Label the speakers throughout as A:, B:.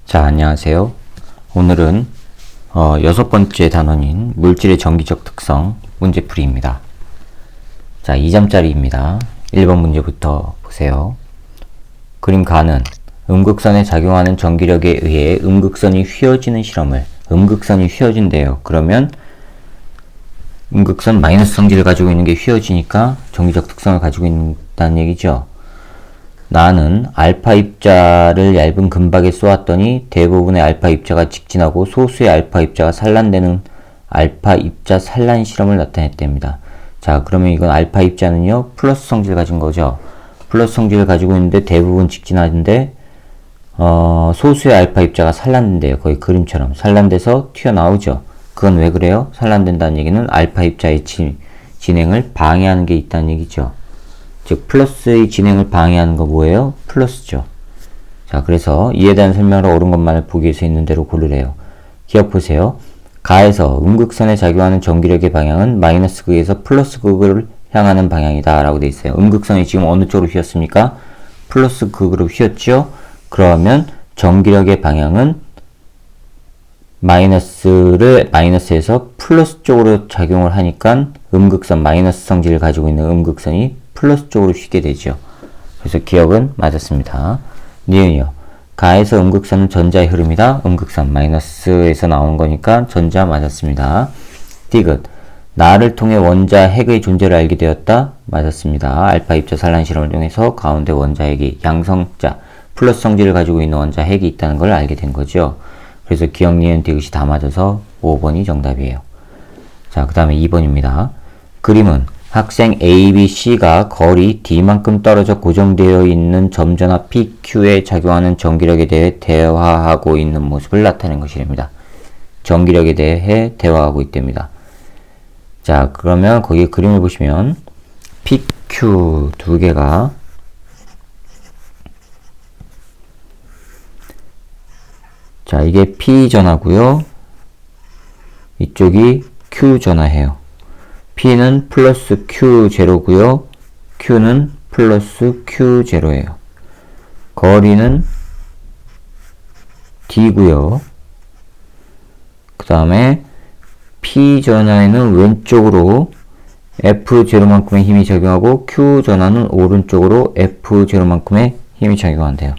A: 자, 안녕하세요. 오늘은 여섯 번째 단원인 물질의 정기적 특성 문제풀이입니다. 자, 2점짜리입니다. 1번 문제부터 보세요. 그림 가는 음극선에 작용하는 전기력에 의해 음극선이 휘어지는 실험을, 음극선이 휘어진대요. 그러면 음극선 마이너스 성질을 가지고 있는 게 휘어지니까 정기적 특성을 가지고 있다는 얘기죠. 나는 알파 입자를 얇은 금박에 쏘았더니 대부분의 알파 입자가 직진하고 소수의 알파 입자가 산란되는 알파 입자 산란 실험을 나타냈답니다. 자, 그러면 이건 알파 입자는요, 플러스 성질을 가진 거죠. 플러스 성질을 가지고 있는데 대부분 직진하는데 소수의 알파 입자가 산란된대요. 거의 그림처럼 산란돼서 튀어나오죠. 그건 왜 그래요? 산란된다는 얘기는 알파 입자의 진행을 방해하는 게 있다는 얘기죠. 즉 플러스의 진행을 방해하는 거 뭐예요? 플러스죠. 자, 그래서 이에 대한 설명을 옳은 것만을 보기 위해서 있는 대로 고르래요. 기억 보세요. 가에서 음극선에 작용하는 전기력의 방향은 마이너스 극에서 플러스 극을 향하는 방향이다 라고 돼 있어요. 음극선이 지금 어느 쪽으로 휘었습니까? 플러스 극으로 휘었죠? 그러면 전기력의 방향은 마이너스에서 플러스 쪽으로 작용을 하니까 음극선, 마이너스 성질을 가지고 있는 음극선이 플러스 쪽으로 휘게 되죠. 그래서 기억은 맞았습니다. 니은요. 가에서 음극선은 전자의 흐름이다. 음극선 마이너스에서 나온 거니까 전자 맞았습니다. 디귿. 나를 통해 원자 핵의 존재를 알게 되었다. 맞았습니다. 알파 입자 산란 실험을 통해서 가운데 원자 핵이 양성자, 플러스 성질을 가지고 있는 원자 핵이 있다는 걸 알게 된 거죠. 그래서 기억, 니은, 디귿이 다 맞아서 5번이 정답이에요. 자, 그 다음에 2번입니다. 그림은 학생 A, B, C가 거리 D만큼 떨어져 고정되어 있는 점전화 PQ에 작용하는 전기력에 대해 대화하고 있는 모습을 나타낸 것이랍니다. 전기력에 대해 대화하고 있답니다. 자, 그러면 거기 그림을 보시면 PQ 두 개가 자, 이게 P 전하고요. 이쪽이 Q 전하예요. P는 플러스 Q0고요. Q는 플러스 Q0예요. 거리는 D고요. 그 다음에 P 전하에는 왼쪽으로 F0만큼의 힘이 작용하고 Q 전하는 오른쪽으로 F0만큼의 힘이 작용한대요.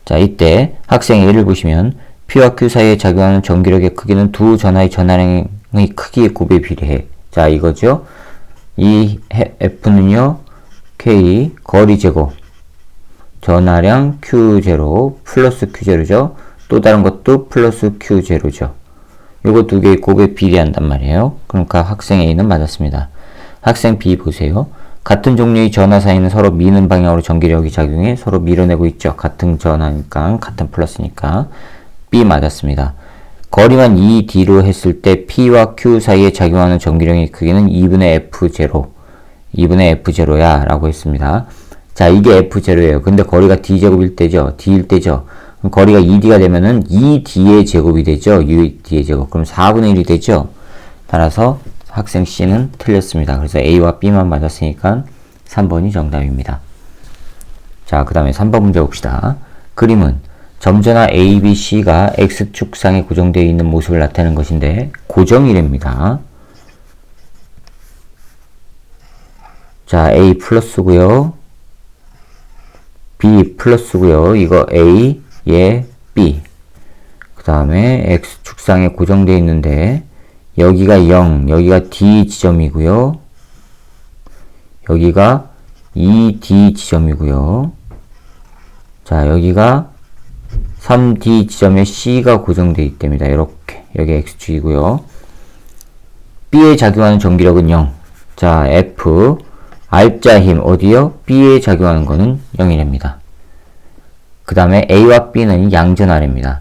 A: 자, 이때 학생의 예를 보시면 P와 Q 사이에 작용하는 전기력의 크기는 두 전하의 전하량의 크기의 곱에 비례해. 자, 이거죠. 이 F는요, K, 거리 제곱, 전하량 Q0, 플러스 Q0죠. 또 다른 것도 플러스 Q0죠. 요거 두 개의 곱에 비례한단 말이에요. 그러니까 학생 A는 맞았습니다. 학생 B 보세요. 같은 종류의 전하 사이는 서로 미는 방향으로 전기력이 작용해 서로 밀어내고 있죠. 같은 전하니까, 같은 플러스니까. B 맞았습니다. 거리만 2D로 했을 때 P와 Q 사이에 작용하는 전기력의 크기는 2분의 F0, 2분의 F0야 라고 했습니다. 자, 이게 F0예요. 근데 거리가 D제곱일 때죠. D일 때죠. 그럼 거리가 2D가 되면은 2D의 제곱이 되죠. 2D의 제곱. 그럼 4분의 1이 되죠. 따라서 학생 C는 틀렸습니다. 그래서 A와 B만 맞았으니까 3번이 정답입니다. 자, 그 다음에 3번 문제 봅시다. 그림은 점전화 A, B, C가 X축상에 고정되어 있는 모습을 나타내는 것인데 고정이랍니다. 자, A 플러스고요. B 플러스고요. 이거 A, 얘 B. 그 다음에 X축상에 고정되어 있는데 여기가 0, 여기가 D 지점이고요. 여기가 2D 지점이고요. 자, 여기가 3D 지점에 C가 고정되어 있답니다. 이렇게. 여기 X축이고요. B에 작용하는 전기력은 0. 자, F. R자 힘, 어디요? B에 작용하는 거는 0이랍니다. 그 다음에 A와 B는 양전하랍니다.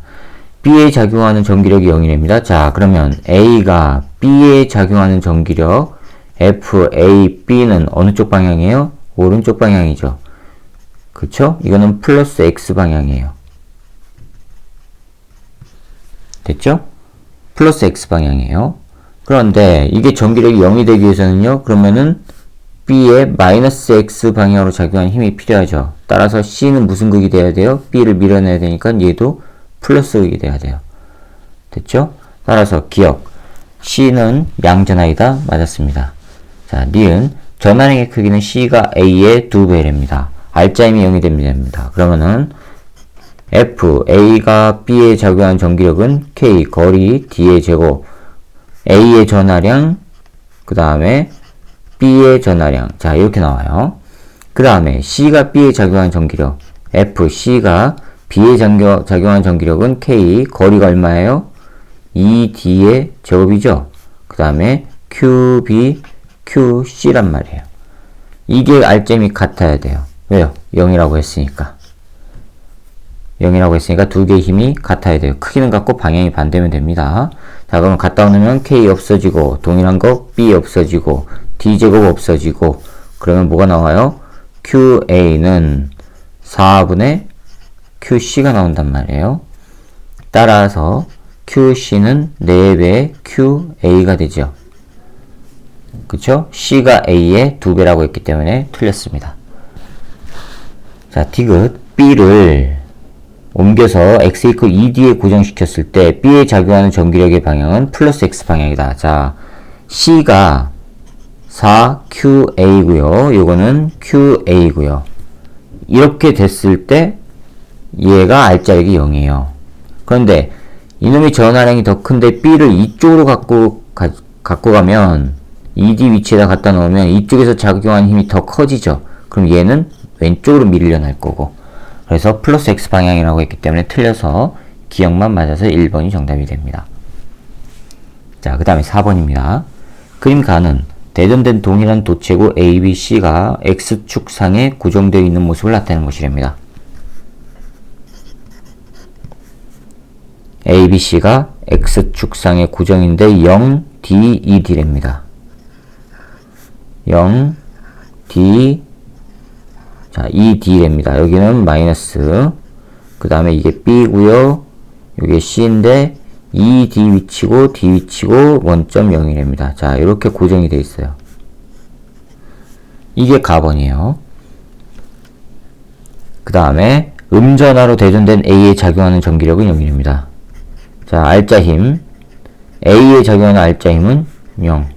A: B에 작용하는 전기력이 0이랍니다. 자, 그러면 A가 B에 작용하는 전기력, F, A, B는 어느 쪽 방향이에요? 오른쪽 방향이죠. 그쵸? 이거는 플러스 X 방향이에요. 됐죠? 플러스 X 방향이에요. 그런데 이게 전기력이 0이 되기 위해서는요, 그러면은 B에 마이너스 X 방향으로 작용하는 힘이 필요하죠. 따라서 C는 무슨 극이 돼야 돼요? B를 밀어내야 되니까 얘도 플러스 극이 돼야 돼요. 됐죠? 따라서 기억. C는 양전하이다. 맞았습니다. 자, 니은. 전환행의 크기는 C가 A의 2배랍니다. 알짜임이 0이 됩니다. 그러면은 F, A가 B에 작용한 전기력은 K, 거리, D의 제곱, A의 전하량, 그 다음에 B의 전하량. 자, 이렇게 나와요. 그 다음에 C가 B에 작용한 전기력, F, C가 B에 작용한 전기력은 K, 거리가 얼마예요? 2D의 제곱이죠. 그 다음에 QB, QC란 말이에요. 이게 알점이 같아야 돼요. 왜요? 0이라고 했으니까. 0이라고 했으니까 두 개의 힘이 같아야 돼요. 크기는 같고 방향이 반대면 됩니다. 자, 그럼 같다 놓으면 K 없어지고, 동일한 거 B 없어지고, D제곱 없어지고, 그러면 뭐가 나와요? QA는 4분의 QC가 나온단 말이에요. 따라서 QC는 4배의 QA가 되죠. 그쵸? C가 A의 2배라고 했기 때문에 틀렸습니다. 자, 디귿 B를 옮겨서 x 이퀄 2d에 고정시켰을 때 B에 작용하는 전기력의 방향은 플러스 x 방향이다. 자, C가 4QA고요. 요거는 QA고요. 이렇게 됐을 때 얘가 R자역이 0이에요. 그런데 이놈의 전하량이 더 큰데 B를 이쪽으로 갖고 가면 2D 위치에다 갖다 놓으면 이쪽에서 작용하는 힘이 더 커지죠. 그럼 얘는 왼쪽으로 밀려날 거고. 그래서 플러스 X 방향이라고 했기 때문에 틀려서 기억만 맞아서 1번이 정답이 됩니다. 자, 그 다음에 4번입니다. 그림 가는 대전된 동일한 도체구 ABC가 X축상에 고정되어 있는 모습을 나타내는 것이랍니다. ABC가 X축상에 고정인데 0, D, 2D랍니다. 0, D, 자, 2D랍니다. 여기는 마이너스, 그 다음에 이게 B고요. 이게 C인데 2D 위치고 D 위치고 원점 0이랍니다. 자, 이렇게 고정이 되어 있어요. 이게 가번이에요. 그 다음에 음전하로 대전된 A에 작용하는 전기력은 0입니다. 자, R자힘 A에 작용하는 R자힘은 0.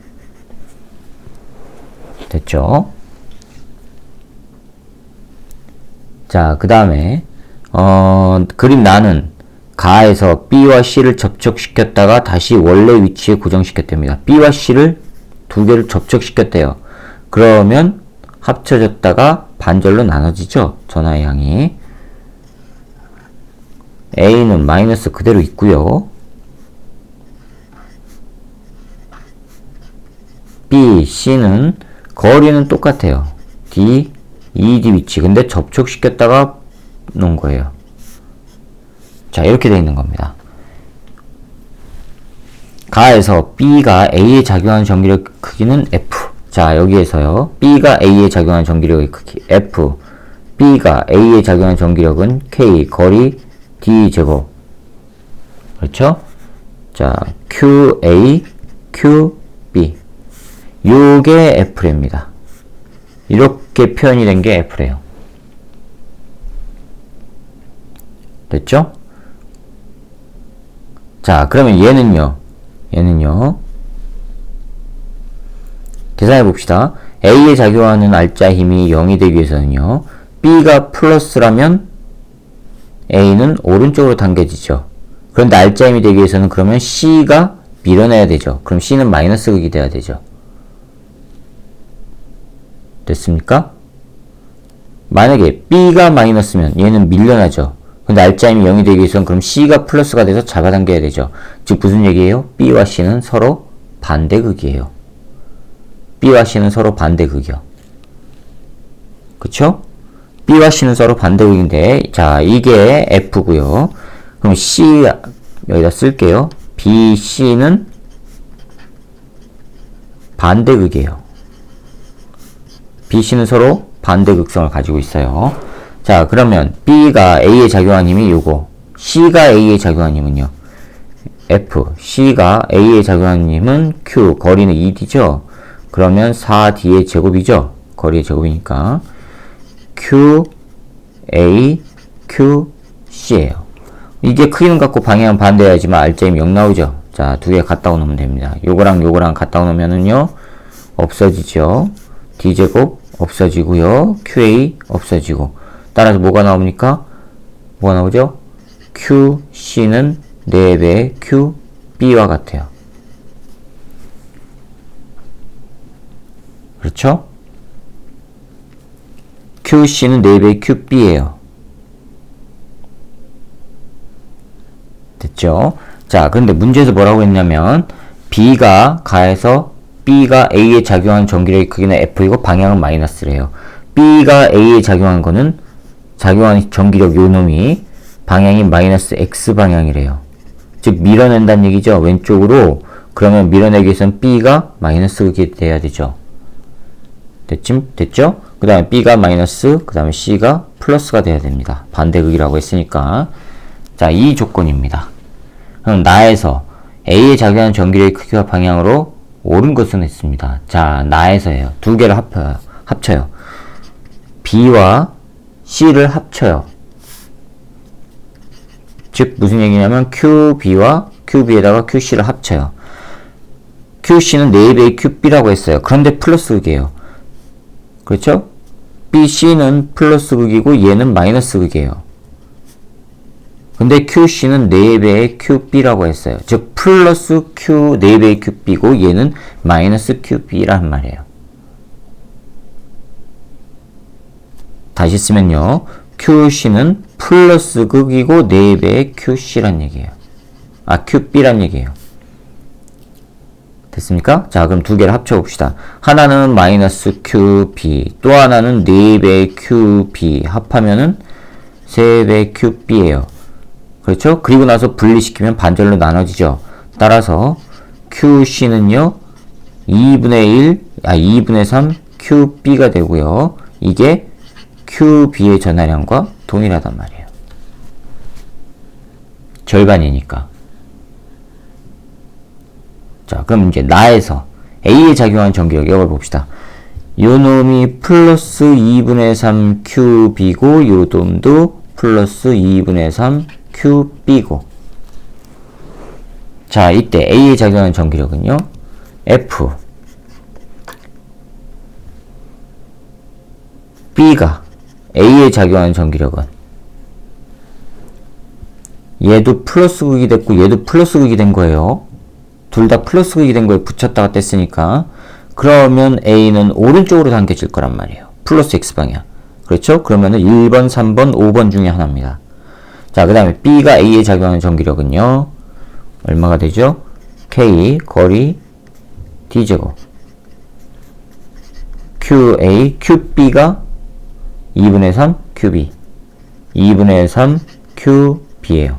A: 됐죠? 자, 그 다음에 그림 나는 가에서 B와 C를 접촉시켰다가 다시 원래 위치에 고정시켰답니다. B와 C를 두 개를 접촉시켰대요. 그러면 합쳐졌다가 반절로 나눠지죠. 전하의 양이. A는 마이너스 그대로 있고요. B, C는 거리는 똑같아요. D, 2D 위치. 근데 접촉시켰다가 놓은 거예요. 자, 이렇게 되어 있는 겁니다. 가에서 B가 A에 작용하는 전기력 크기는 F. 자, 여기에서요. B가 A에 작용하는 전기력의 크기 F. B가 A에 작용하는 전기력은 K, 거리 D 제곱. 그렇죠? 자, QA, QB. 요게 F랍니다. 이렇게 표현이 된 게 F래요. 됐죠? 자, 그러면 얘는요. 계산해 봅시다. A에 작용하는 R자 힘이 0이 되기 위해서는요. B가 플러스라면 A는 오른쪽으로 당겨지죠. 그런데 R자 힘이 되기 위해서는 그러면 C가 밀어내야 되죠. 그럼 C는 마이너스 극이 돼야 되죠. 됐습니까? 만약에 B가 마이너스면 얘는 밀려나죠. 근데 R자 힘이 0이 되기 위해서는 그럼 C가 플러스가 돼서 잡아당겨야 되죠. 즉 무슨 얘기예요? B와 C는 서로 반대극이에요. B와 C는 서로 반대극이요. 그쵸? B와 C는 서로 반대극인데, 자, 이게 F고요. 그럼 C 여기다 쓸게요. B, C는 반대극이에요. B, C는 서로 반대극성을 가지고 있어요. 자, 그러면 B가 A에 작용한 힘이 요거, C가 A에 작용한 힘은요, F, C가 A에 작용한 힘은 Q, 거리는 2D죠? 그러면 4D의 제곱이죠? 거리의 제곱이니까 Q, A, Q, C예요. 이게 크기는 같고 방향은 반대해야지만 R점이 0 나오죠. 자, 두 개 갖다 놓으면 됩니다. 요거랑 요거랑 갖다 놓으면은요, 없어지죠. D제곱 없어지고요. QA 없어지고. 따라서 뭐가 나옵니까? 뭐가 나오죠? QC는 4배의 QB와 같아요. 그렇죠? QC는 4배의 QB예요. 됐죠? 자, 그런데 문제에서 뭐라고 했냐면 B가 가해서 B가 A에 작용하는 전기력의 크기는 F이고 방향은 마이너스래요. B가 A에 작용하는 거는 작용하는 전기력 요 놈이 방향이 마이너스 X 방향이래요. 즉 밀어낸다는 얘기죠. 왼쪽으로. 그러면 밀어내기 위해서는 B가 마이너스 극이 돼야 되죠. 됐죠? 그 다음에 B가 마이너스, 그 다음에 C가 플러스가 돼야 됩니다. 반대극이라고 했으니까. 자, 이 조건입니다. 그럼 나에서 A에 작용하는 전기력의 크기와 방향으로 옳은 것은 있습니다. 자, 나에서예요. 두 개를 합쳐요. B와 C를 합쳐요. 즉 무슨 얘기냐면 QB와 QB에다가 QC를 합쳐요. QC는 4배의 QB라고 했어요. 그런데 플러스 극이에요. 그렇죠? BC는 플러스 극이고 얘는 마이너스 극이에요. 근데 QC는 4배의 QB라고 했어요. 즉 플러스 Q 4배의 QB고 얘는 마이너스 QB란 말이에요. 다시 쓰면요. QC는 플러스 극이고 4배의 QC란 얘기예요. 아, QB란 얘기예요. 됐습니까? 자, 그럼 두 개를 합쳐봅시다. 하나는 마이너스 QB, 또 하나는 4배의 QB 합하면은 3배의 QB예요. 그렇죠? 그리고 나서 분리시키면 반절로 나눠지죠. 따라서 QC는요, 2분의 3 QB가 되고요. 이게 QB의 전하량과 동일하단 말이에요. 절반이니까. 자, 그럼 이제 나에서 A에 작용하는 전기력 이걸 봅시다. 요 놈이 플러스 2분의 3 QB고 요 놈도 플러스 2분의 3 QB고. 자, 이때 A에 작용하는 전기력은요. F B가 A에 작용하는 전기력은 얘도 플러스 극이 됐고 얘도 플러스 극이 된 거예요. 둘 다 플러스 극이 된 거에 붙였다가 뗐으니까 그러면 A는 오른쪽으로 당겨질 거란 말이에요. 플러스 X방향. 그렇죠? 그러면은 1번, 3번, 5번 중에 하나입니다. 자, 그 다음에 B가 A에 작용하는 전기력은요. 얼마가 되죠? K, 거리, D제곱. QA, QB가 2분의 3, QB. 2분의 3, QB예요.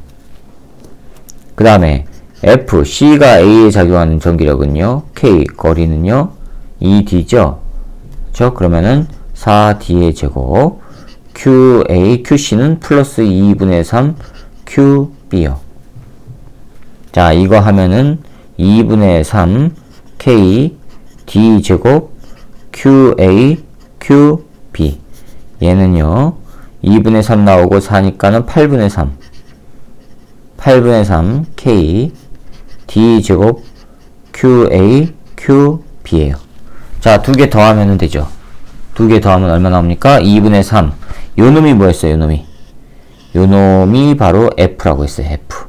A: 그 다음에 F, C가 A에 작용하는 전기력은요. K, 거리는요. 2D죠? 그렇죠? 그러면은 4D의 제곱. QA, QC는 플러스 2분의 3 QB요. 자, 이거 하면은 2분의 3 K D 제곱 QA QB. 얘는요 2분의 3 나오고 4니까는 8분의 3 8분의 3 K D 제곱 QA QB예요. 자, 두 개 더하면 되죠. 두 개 더하면 얼마 나옵니까? 2분의 3. 요 놈이 뭐였어요? 요 놈이 바로 F라고 했어요. F.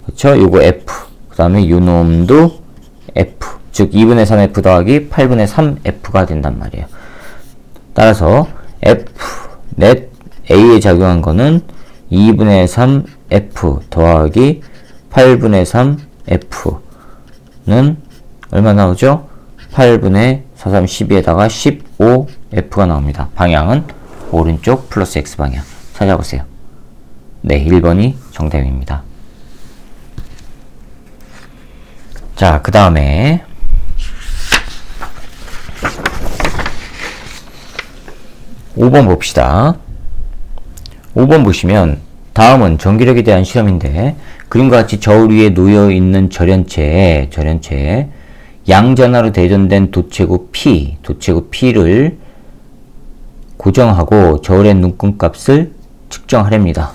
A: 그쵸? 요거 F. 그 다음에 요 놈도 F. 즉 2분의 3F 더하기 8분의 3F가 된단 말이에요. 따라서 F 넷 A에 작용한 거는 2분의 3F 더하기 8분의 3F는 얼마 나오죠? 8분의 4, 3, 12에다가 15F가 나옵니다. 방향은 오른쪽 플러스 X방향. 찾아보세요. 네, 1번이 정답입니다. 자, 그 다음에 5번 봅시다. 5번 보시면 다음은 전기력에 대한 시험인데 그림과 같이 저울 위에 놓여있는 절연체에 양전하로 대전된 도체구 P를 고정하고 저울의 눈금값을 측정하랍니다.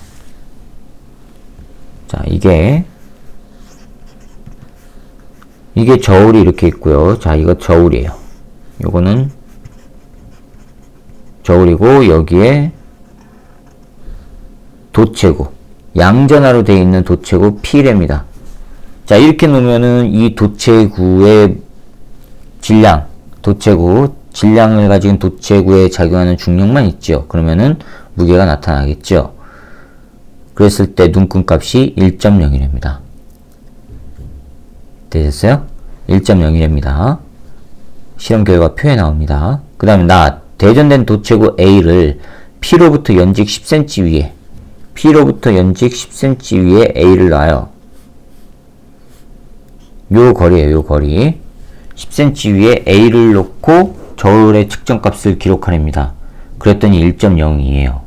A: 자, 이게 저울이 이렇게 있고요. 자, 이거 저울이에요. 요거는 저울이고, 여기에 도체구, 양전하로 되어 있는 도체구 P래입니다. 자, 이렇게 놓으면은 이 도체구의 질량, 질량을 가진 도체구에 작용하는 중력만 있죠. 그러면은 무게가 나타나겠죠. 그랬을 때 눈금 값이 1.01입니다. 되셨어요? 1.01입니다. 실험 결과 표에 나옵니다. 그 다음에 대전된 도체구 A를 P로부터 연직 10cm 위에 A를 놔요. 요 거리에요, 요 거리. 10cm 위에 A를 놓고 저울의 측정값을 기록하랍니다. 그랬더니 1.02예요.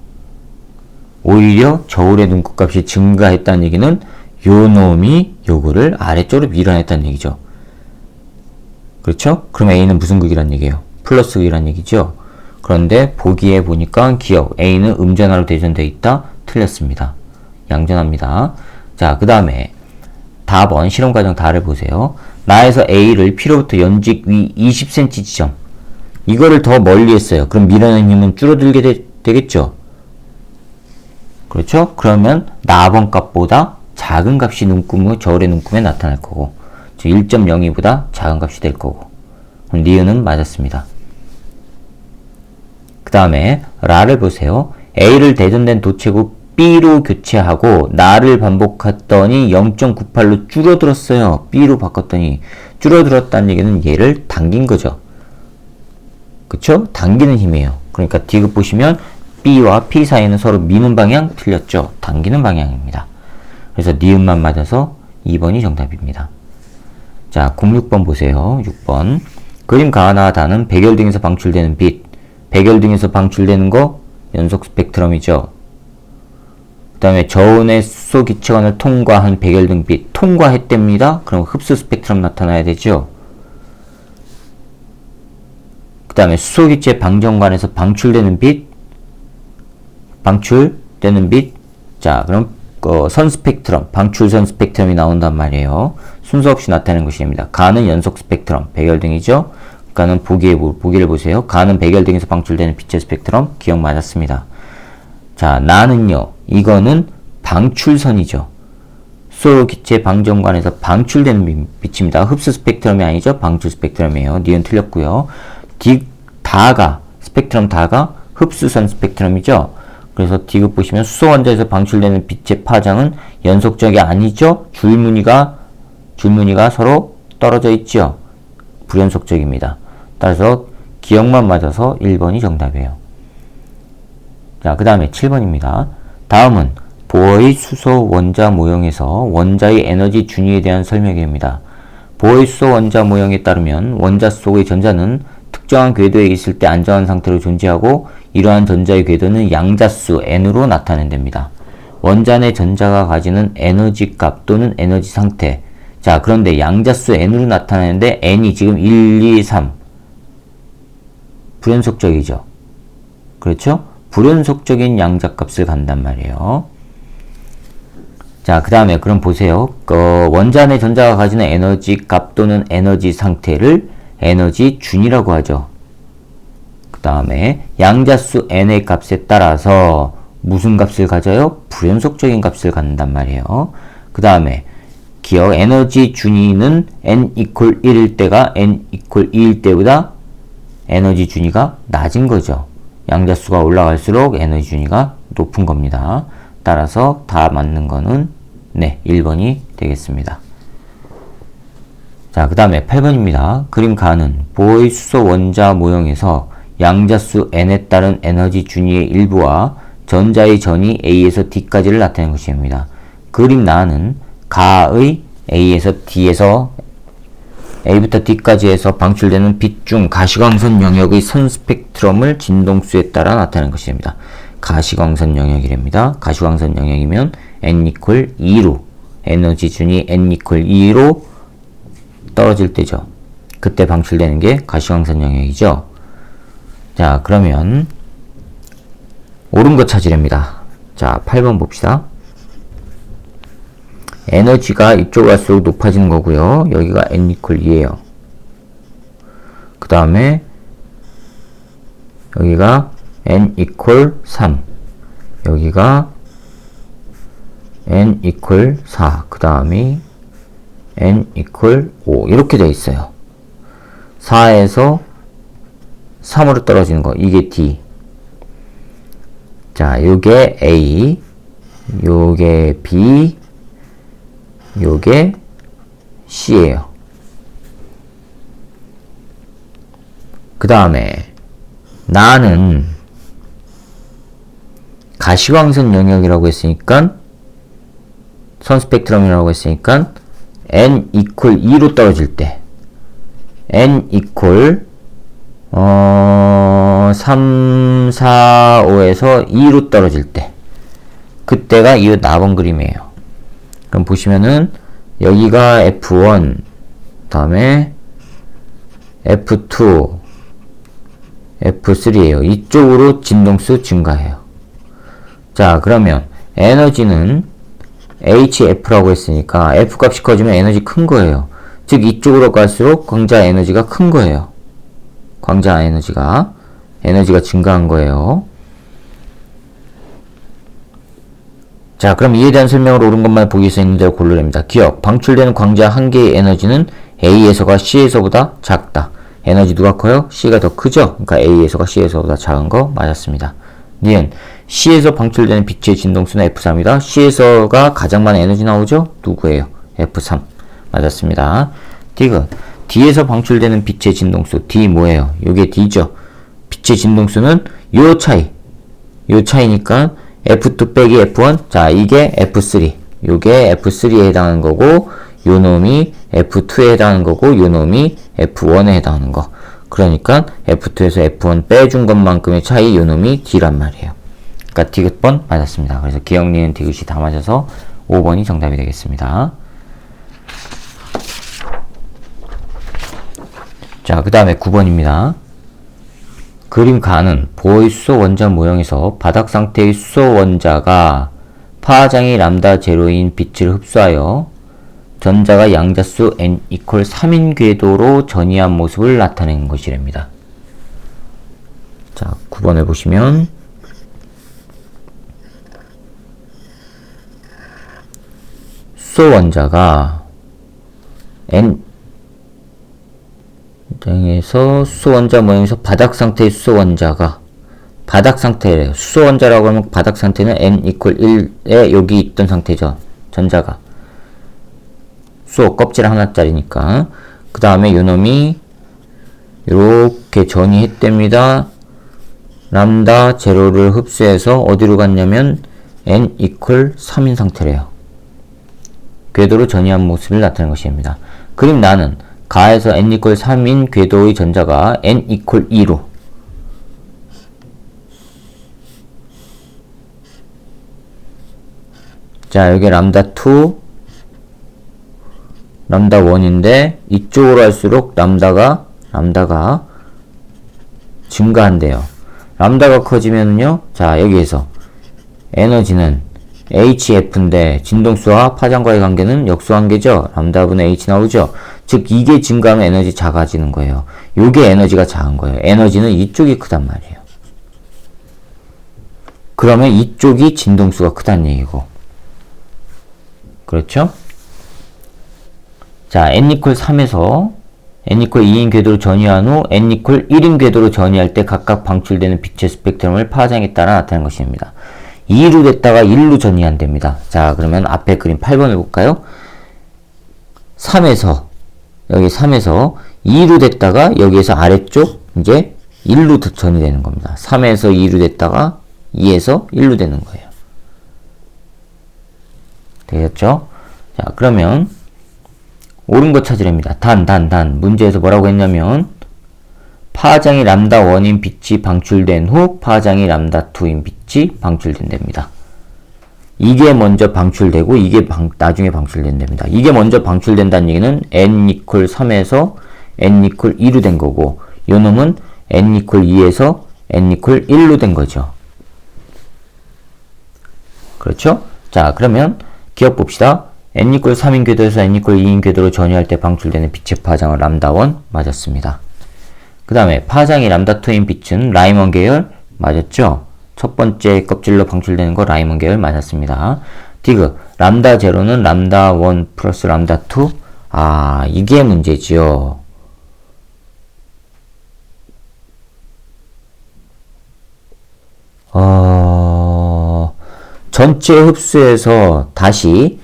A: 오히려 저울의 눈금값이 증가했다는 얘기는 요 놈이 요거를 아래쪽으로 밀어냈다는 얘기죠. 그렇죠? 그럼 A는 무슨 극이란 얘기예요? 플러스 극이란 얘기죠. 그런데 보기에 보니까 기억 A는 음전하로 대전되어 있다. 틀렸습니다. 양전합니다. 자, 그 다음에 답은 실험과정 다를 보세요. 나에서 A를 P로부터 연직 위 20cm 지점, 이거를 더 멀리 했어요. 그럼 밀어낸 힘은 줄어들게 되겠죠? 그렇죠? 그러면 나번 값보다 작은 값이 저울의 눈금에 나타날 거고, 즉 1.02보다 작은 값이 될 거고, 그럼 니은은 맞았습니다. 그 다음에 라를 보세요. A를 대전된 도체구 B로 교체하고 나를 반복했더니 0.98로 줄어들었어요. B로 바꿨더니 줄어들었다는 얘기는 얘를 당긴 거죠. 그쵸? 당기는 힘이에요. 그러니까 D급 보시면 B와 P 사이는 서로 미는 방향 틀렸죠. 당기는 방향입니다. 그래서 니은만 맞아서 2번이 정답입니다. 자, 06번 보세요. 6번. 그림 가나 다는 백열 등에서 방출되는 빛. 백열 등에서 방출되는 거 연속 스펙트럼이죠. 그 다음에 저온의 수소 기체관을 통과한 백열등 빛 통과했답니다. 그럼 흡수 스펙트럼 나타나야 되죠. 그 다음에 수소 기체 방정관에서 방출되는 빛, 자, 그럼 선 스펙트럼, 방출선 스펙트럼이 나온단 말이에요. 순서 없이 나타내는 것입니다. 가는 연속 스펙트럼, 백열등이죠. 가는 보기를 보세요. 가는 백열등에서 방출되는 빛의 스펙트럼, 기억 맞았습니다. 자, 나는요, 이거는 방출선이죠. 수소 기체 방정관에서 방출되는 빛입니다. 흡수 스펙트럼이 아니죠. 방출 스펙트럼이에요. 니은 틀렸고요. 스펙트럼 다가 흡수선 스펙트럼이죠. 그래서 D급 보시면 수소 원자에서 방출되는 빛의 파장은 연속적이 아니죠. 줄무늬가 서로 떨어져 있죠. 불연속적입니다. 따라서 기억만 맞아서 1번이 정답이에요. 자, 그 다음에 7번입니다. 다음은 보어의 수소 원자 모형에서 원자의 에너지 준위에 대한 설명입니다. 보어의 수소 원자 모형에 따르면 원자 속의 전자는 특정한 궤도에 있을 때 안정한 상태로 존재하고 이러한 전자의 궤도는 양자수 n으로 나타낸답니다. 원자 내 전자가 가지는 에너지 값 또는 에너지 상태. 자, 그런데 양자수 n으로 나타내는데 n이 지금 1, 2, 3 불연속적이죠. 그렇죠? 불연속적인 양자값을 간단 말이에요. 자, 그 다음에 그럼 보세요. 원자 내 전자가 가지는 에너지 값 또는 에너지 상태를 에너지 준이라고 하죠. 그 다음에 양자수 n의 값에 따라서 무슨 값을 가져요? 불연속적인 값을 갖는단 말이에요. 그 다음에 기억 에너지 준위는 n equal 1일 때가 n equal 2일 때보다 에너지 준위가 낮은 거죠. 양자수가 올라갈수록 에너지 준위가 높은 겁니다. 따라서 다 맞는 거는 네, 1번이 되겠습니다. 자, 그 다음에 8번입니다. 그림 가는 보어의 수소 원자 모형에서 양자수 n에 따른 에너지 준위의 일부와 전자의 전이 A에서 D까지를 나타낸 것입니다. 그림 나는 가의 A에서 D에서 A부터 D까지 해서 방출되는 빛 중 가시광선 영역의 선 스펙트럼을 진동수에 따라 나타낸 것입니다. 가시광선 영역이랍니다. 가시광선 영역이면 n equal 2로 에너지 준위 n equal 2로 떨어질 때죠. 그때 방출되는 게 가시광선 영역이죠. 자, 그러면 옳은 거 찾으랍니다. 자, 8번 봅시다. 에너지가 이쪽으로 갈수록 높아지는 거고요. 여기가 n 이퀄 2예요. 그 다음에 여기가 n 이퀄 3, 여기가 n 이퀄 4, 그 다음이 n 이퀄 5 이렇게 되어 있어요. 4에서 3으로 떨어지는 거, 이게 D. 자, 요게 A, 요게 B, 요게 C예요. 그 다음에 나는 가시광선 영역이라고 했으니까, 선 스펙트럼이라고 했으니까 n 이퀄 2로 떨어질 때, n 이퀄 3, 4, 5에서 2로 떨어질 때, 그때가 이 나번 그림이에요. 그럼 보시면은 여기가 F1, 다음에 F2, F3예요. 이쪽으로 진동수 증가해요. 자, 그러면 에너지는 HF라고 했으니까 F 값이 커지면 에너지 큰 거예요. 즉 이쪽으로 갈수록 광자 에너지가 큰 거예요. 광자 에너지가 증가한 거예요. 자, 그럼 이에 대한 설명으로 옳은 것만 보기 위해서 있는 대로 고르랍니다. 기억, 방출되는 광자 한 개의 에너지는 A에서가 C에서보다 작다. 에너지 누가 커요? C가 더 크죠? 그러니까 A에서가 C에서보다 작은 거 맞았습니다. 니은, C에서 방출되는 빛의 진동수는 F3이다. C에서가 가장 많은 에너지 나오죠? 누구예요? F3. 맞았습니다. 디귿, D에서 방출되는 빛의 진동수, D 뭐예요? 요게 D죠? 빛의 진동수는 요 차이니까 F2 빼기 F1, 자, 이게 F3. 요게 F3에 해당하는 거고, 요 놈이 F2에 해당하는 거고, 요 놈이 F1에 해당하는 거. 그러니까 F2에서 F1 빼준 것만큼의 차이, 요 놈이 D란 말이에요. 그러니까 디귿번 맞았습니다. 그래서 기억, 니은, 디귿이 다 맞아서 5번이 정답이 되겠습니다. 자, 그 다음에 9번입니다. 그림 가는 보호의 수소 원자 모형에서 바닥 상태의 수소 원자가 파장이 람다 제로인 빛을 흡수하여 전자가 양자수 n 이퀄 3인 궤도로 전이한 모습을 나타내는 것이랍니다. 자, 9번을 보시면 수소 원자가 에서 수소 원자 모형에서 바닥 상태의 수소 원자가 바닥 상태래요. 수소 원자라고 하면 바닥 상태는 n 이퀄 1에 여기 있던 상태죠. 전자가 수소 껍질 하나짜리니까. 그 다음에 요놈이 이렇게 전이했답니다. 람다 제로를 흡수해서 어디로 갔냐면 n 이퀄 3인 상태래요. 궤도로 전이한 모습을 나타내는 것입니다. 그림 나는 가에서 n 이퀄 3인 궤도의 전자가 n 이퀄 2로 자, 여기 람다 2, 람다 1인데 이쪽으로 할수록 람다가 증가한대요. 람다가 커지면요, 자, 여기에서 에너지는 HF인데 진동수와 파장과의 관계는 역수관계죠. 람다분의 H 나오죠. 즉 이게 증가하면 에너지 작아지는 거예요. 요게 에너지가 작은 거예요. 에너지는 이쪽이 크단 말이에요. 그러면 이쪽이 진동수가 크다는 얘기고. 그렇죠? 자, n 이퀄 3에서 n 이퀄 2인 궤도로 전이한 후 n 이퀄 1인 궤도로 전이할 때 각각 방출되는 빛의 스펙트럼을 파장에 따라 나타내는 것입니다. 2로 됐다가 1로 전이한답니다. 자, 그러면 앞에 그림 8번을 볼까요? 3에서 여기 3에서 2로 됐다가 여기에서 아래쪽 이제 1로 전이되는 겁니다. 3에서 2로 됐다가 2에서 1로 되는 거예요. 되겠죠? 자, 그러면 옳은 거 찾으랍니다. 단. 문제에서 뭐라고 했냐면 파장이 람다 1인 빛이 방출된 후 파장이 람다 2인 빛이 방출된답니다. 이게 먼저 방출되고 이게 나중에 방출된답니다. 이게 먼저 방출된다는 얘기는 n 이퀄 3에서 n 이퀄 2로 된 거고 요 놈은 n 이퀄 2에서 n 이퀄 1로 된 거죠. 그렇죠? 자, 그러면 기억 봅시다. n 이퀄 3인 궤도에서 n 이퀄 2인 궤도로 전이할 때 방출되는 빛의 파장은 람다1 맞았습니다. 그 다음에 파장이 람다2인 빛은 라이먼 계열 맞았죠? 첫 번째 껍질로 방출되는 거 라이먼 계열 맞았습니다. 디귿 람다0는 람다1 플러스 람다2 아 이게 문제지요. 전체 흡수에서 다시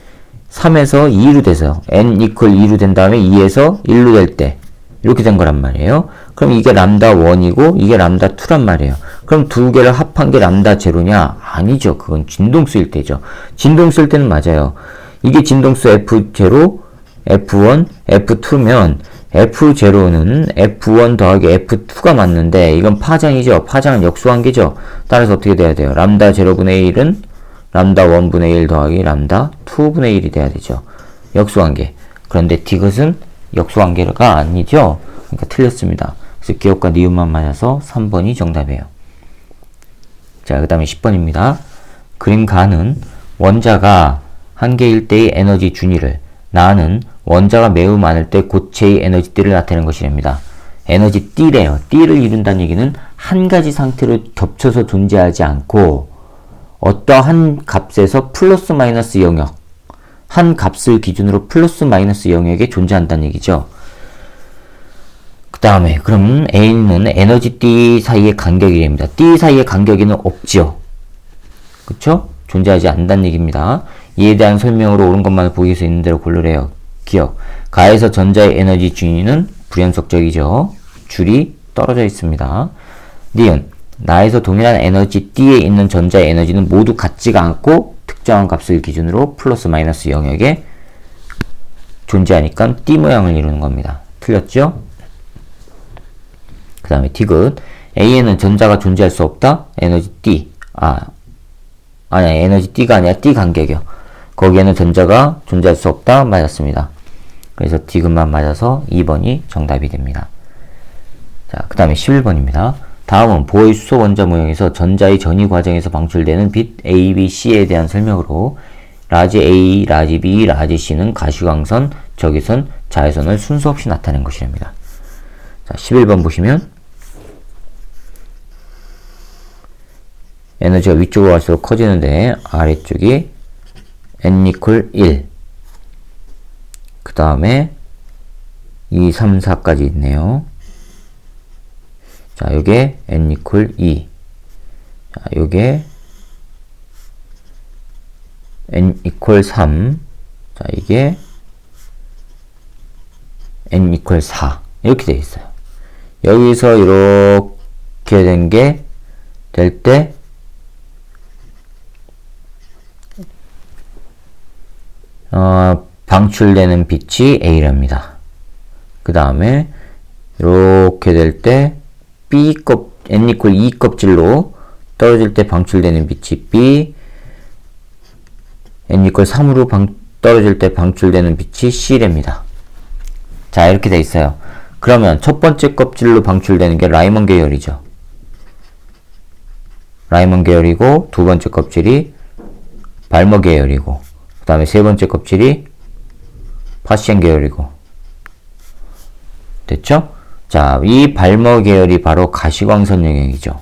A: 3에서 2로 돼서 n 이퀄 2로 된 다음에 2에서 1로 될 때 이렇게 된 거란 말이에요. 그럼 이게 람다 1이고 이게 람다 2란 말이에요. 그럼 두 개를 합한 게 람다 제로냐? 아니죠. 그건 진동수일 때죠. 진동수일 때는 맞아요. 이게 진동수 F0, F1, F2면 F0는 F1 더하기 F2가 맞는데 이건 파장이죠. 파장은 역수관계죠. 따라서 어떻게 돼야 돼요? 람다 0분의 1은 람다 1분의 1 더하기 람다 2분의 1이 돼야 되죠. 역수관계. 그런데 디귿은 역수관계가 아니죠. 그러니까 틀렸습니다. 그래서 기억과 니은만 맞아서 3번이 정답이에요. 자, 그 다음에 10번입니다. 그림 가는 원자가 한 개일 때의 에너지 준위를 나는 원자가 매우 많을 때 고체의 에너지 띠를 나타내는 것이랍니다. 에너지 띠래요. 띠를 이룬다는 얘기는 한 가지 상태로 겹쳐서 존재하지 않고 어떠한 값에서 플러스 마이너스 영역 한 값을 기준으로 플러스 마이너스 영역에 존재한다는 얘기죠. 그 다음에 그럼 A는 에너지 띠 사이의 간격이랍니다. 띠 사이의 간격에는 없지요. 그쵸? 존재하지 않는다는 얘기입니다. 이에 대한 설명으로 옳은 것만을 보기 위해서 있는 대로 고르래요. 기억. 가에서 전자의 에너지 준위는 불연속적이죠. 줄이 떨어져 있습니다. 니은. 나에서 동일한 에너지 D에 있는 전자의 에너지는 모두 같지가 않고 특정한 값을 기준으로 플러스 마이너스 영역에 존재하니까 D 모양을 이루는 겁니다. 틀렸죠? 그 다음에 디귿. A에는 전자가 존재할 수 없다. 에너지 D. 아니야. 에너지 D가 아니라 D 간격이요. 거기에는 전자가 존재할 수 없다. 맞았습니다. 그래서 디귿만 맞아서 2번이 정답이 됩니다. 자, 그 다음에 11번입니다. 다음은 보의 수소 원자 모형에서 전자의 전이 과정에서 방출되는 빛 A, B, C에 대한 설명으로 라지 A, 라지 B, 라지 C는 가시광선, 적외선, 자외선을 순서 없이 나타낸 것이랍니다. 자, 11번 보시면 에너지가 위쪽으로 갈수록 커지는데 아래쪽이 n 이퀄 1 그 다음에 2, 3, 4까지 있네요. 자, 요게 n 이퀄 2 자, 요게 n 이퀄 3 자, 이게 n 이퀄 4 이렇게 되어 있어요. 여기서 이렇게 된 게 될 때 방출되는 빛이 A랍니다. 그 다음에 이렇게 될 때 n 이퀄 2 껍질로 떨어질 때 방출되는 빛이 B, n 이퀄 3으로 떨어질 때 방출되는 빛이 C랍니다. 자, 이렇게 돼 있어요. 그러면 첫 번째 껍질로 방출되는 게 라이먼 계열이죠. 라이먼 계열이고 두 번째 껍질이 발머 계열이고 그 다음에 세 번째 껍질이 파시엔 계열이고 됐죠? 자, 이 발머 계열이 바로 가시광선 영역이죠.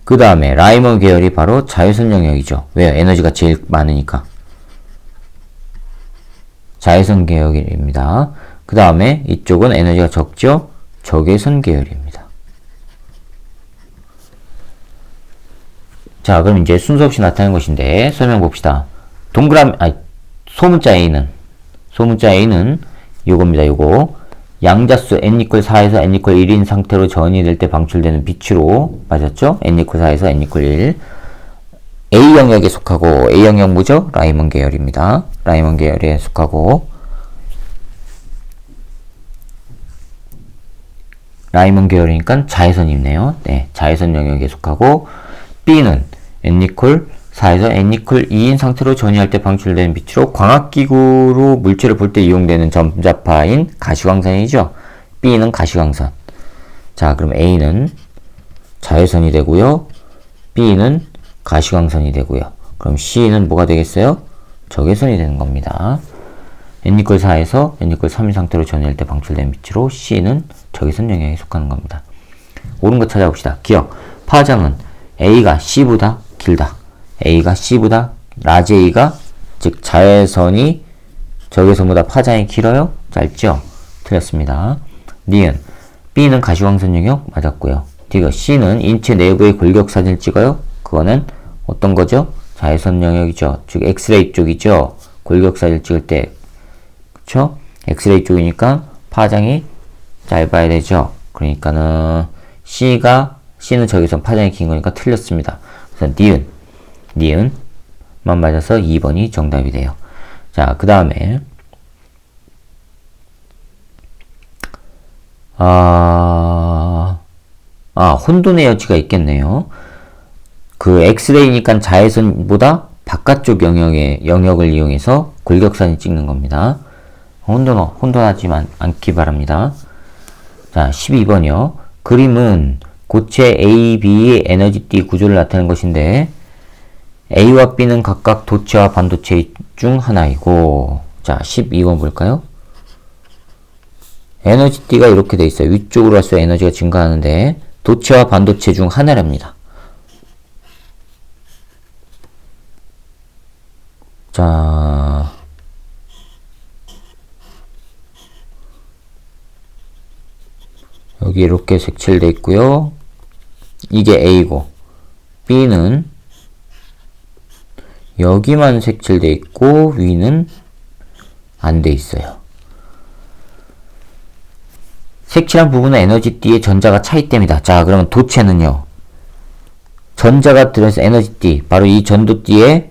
A: 그 다음에 라이먼 계열이 바로 자외선 영역이죠. 왜요? 에너지가 제일 많으니까. 자외선 계열입니다. 그 다음에 이쪽은 에너지가 적죠? 적외선 계열입니다. 자, 그럼 이제 순서 없이 나타나는 것인데 설명 봅시다. 소문자 A는 요겁니다. 요거 양자수 n 이퀄 4에서 n 이퀄 1인 상태로 전이 될 때 방출되는 빛으로 맞았죠? n 이퀄 4에서 n 이퀄 1 A 영역에 속하고 A 영역 뭐죠? 라이먼 계열입니다. 라이먼 계열에 속하고 라이먼 계열이니까 자외선이 있네요. 네, 자외선 영역에 속하고 B는 n 이퀄 4에서 n 이퀄 2인 상태로 전이할 때 방출되는 빛으로 광학기구로 물체를 볼 때 이용되는 전자파인 가시광선이죠. B는 가시광선. 자, 그럼 A는 자외선이 되고요. B는 가시광선이 되고요. 그럼 C는 뭐가 되겠어요? 적외선이 되는 겁니다. n=4에서 n=3인 상태로 전해질 때 방출된 빛으로 C는 적외선 영역에 속하는 겁니다. 옳은 거 찾아봅시다. 기억. 파장은 A가 C보다 길다. A가 C보다 라지 A가 즉 자외선이 적외선보다 파장이 길어요? 짧죠? 틀렸습니다. 니은 B는 가시광선 영역 맞았고요. 디귿 C는 인체 내부의 골격 사진을 찍어요? 그거는 어떤 거죠? 자외선 영역이죠. 즉 엑스레이 쪽이죠. 골격 사진을 찍을 때 그쵸? 엑스레이 쪽이니까 파장이 짧아야 되죠. 그러니까는 C는 적외선 파장이 긴 거니까 틀렸습니다. 그래서 니은만 맞아서 2번이 정답이 돼요. 자, 그 다음에 혼돈의 여지가 있겠네요. 그 엑스레이니까 자외선보다 바깥쪽 영역을 이용해서 골격사진 찍는 겁니다. 혼돈하지만 않기 바랍니다. 자, 12번이요. 그림은 고체 A, B의 에너지띠 구조를 나타내는 것인데 A와 B는 각각 도체와 반도체 중 하나이고, 자, 12번 볼까요? 에너지띠가 이렇게 돼 있어요. 위쪽으로 갈수록 에너지가 증가하는데 도체와 반도체 중 하나랍니다. 자, 여기 이렇게 색칠돼 있고요. 이게 A고 B는 여기만 색칠돼 있고 위는 안 돼 있어요. 색칠한 부분은 에너지띠의 전자가 차이땜이다. 자, 그러면 도체는요. 전자가 들어있어 에너지띠, 바로 이 전도띠에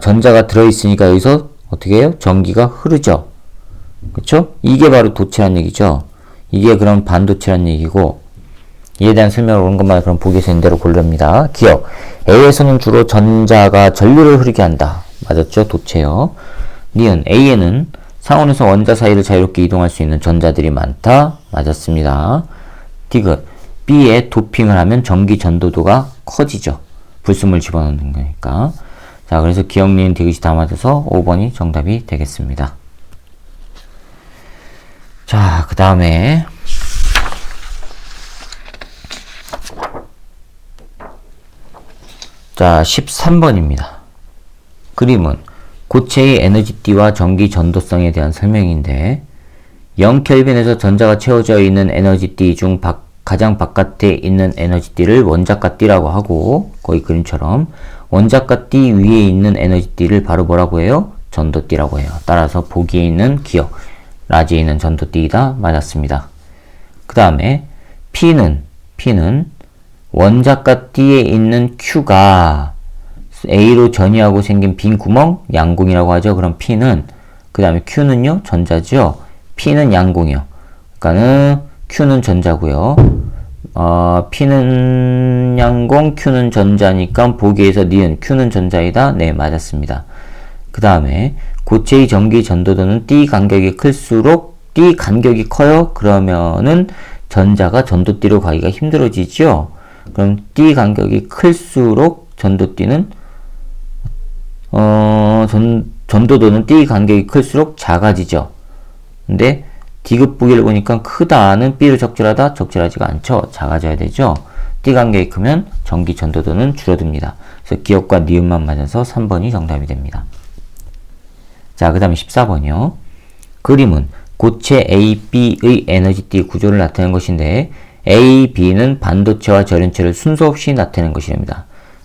A: 전자가 들어있으니까 여기서 어떻게 해요? 전기가 흐르죠. 그쵸? 이게 바로 도체란 얘기죠. 이게 그럼 반도체란 얘기고, 이에 대한 설명을 오는 것만 그럼 보기에서 있는 대로 고릅니다. 기억. A에서는 주로 전자가 전류를 흐르게 한다. 맞았죠? 도체요. 니은 A에는 상온에서 원자 사이를 자유롭게 이동할 수 있는 전자들이 많다. 맞았습니다. 디귿. B에 도핑을 하면 전기 전도도가 커지죠. 불순물 집어넣는 거니까. 자, 그래서 기억, 니은, 디귿이 다 맞아서 5번이 정답이 되겠습니다. 자, 그 다음에 자, 13번입니다. 그림은 고체의 에너지띠와 전기 전도성에 대한 설명인데 0켈빈에서 전자가 채워져 있는 에너지띠 중 가장 바깥에 있는 에너지띠를 원자가 띠라고 하고, 거의 그림처럼 원자가 띠 위에 있는 에너지띠를 바로 뭐라고 해요? 전도띠라고 해요. 따라서 보기에 있는 기억, 라지에 있는 전도띠이다. 맞았습니다. 그 다음에 P는 원자가 띠에 있는 Q가 A로 전이하고 생긴 빈 구멍, 양공이라고 하죠. 그럼 P는, 그 다음에 Q는요, 전자죠. P는 양공이요. 그러니까는 Q는 전자고요. P는 양공, Q는 전자니까 보기에서 니은 Q는 전자이다. 네, 맞았습니다. 그 다음에 고체의 전기 전도도는 띠 간격이 클수록 띠 간격이 커요. 그러면은 전자가 전도띠로 가기가 힘들어지죠. 그럼 띠 간격이 클수록 전도띠는 전도도는 띠 간격이 클수록 작아지죠. 근데 디귿 보기를 보니까 크다는 B로 적절하다? 적절하지가 않죠. 작아져야 되죠. 띠 간격이 크면 전기 전도도는 줄어듭니다. 그래서 기억과 니은만 맞아서 3번이 정답이 됩니다. 자, 그 다음에 14번이요. 그림은 고체 A, B의 에너지띠 구조를 나타내는 것인데 A, B는 반도체와 절연체를 순서 없이 나타내는 것이랍니다.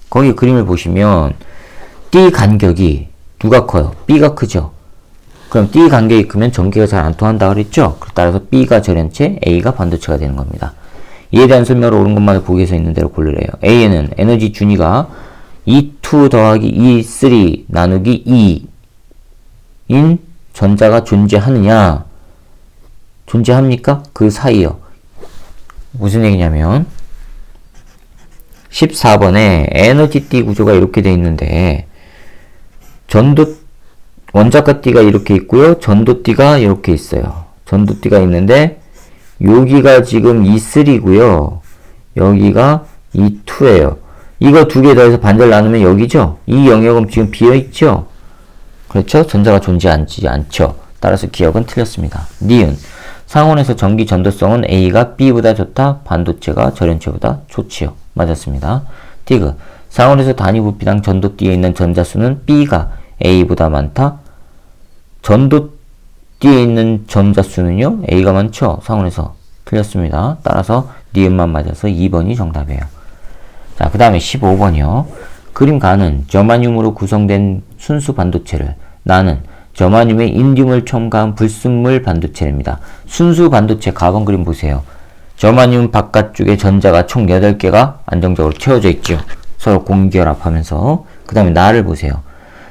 A: 거기 그림을 보시면 띠 간격이 누가 커요? B가 크죠? 그럼 띠 간격이 크면 전기가 잘 안 통한다 그랬죠? 따라서 B가 절연체, A가 반도체가 되는 겁니다. 이에 대한 설명을 옳은 것만을 보기에서 있는 대로 고르래요. A에는 에너지 준위가 E2 더하기 E3 나누기 2인 전자가 존재하느냐? 존재합니까? 그 사이요. 무슨 얘기냐면 14번에 에너지띠 구조가 이렇게 돼 있는데 원자가 띠가 이렇게 있고요. 전도띠가 이렇게 있어요. 전도띠가 있는데 여기가 지금 E3고요. 여기가 E2예요. 이거 두 개 더해서 반대를 나누면 여기죠? 이 영역은 지금 비어있죠? 그렇죠? 전자가 존재하지 않죠? 따라서 기억은 틀렸습니다. 니은. 상온에서 전기 전도성은 A가 B보다 좋다. 반도체가 저련체보다 좋지요. 맞았습니다. 디귿. 상온에서 단위 부피당 전도띠에 있는 전자수는 B가 A보다 많다. 전도띠에 있는 전자수는요? A가 많죠? 상온에서. 틀렸습니다. 따라서 니은만 맞아서 2번이 정답이에요. 자, 그 다음에 15번이요. 그림 가는 저마늄으로 구성된 순수 반도체를 나는 저마늄에 인듐을 첨가한 불순물 반도체입니다. 순수 반도체 가번 그림 보세요. 저마늄 바깥쪽에 전자가 총 8개가 안정적으로 채워져 있죠. 서로 공기결합하면서. 그 다음에 나를 보세요.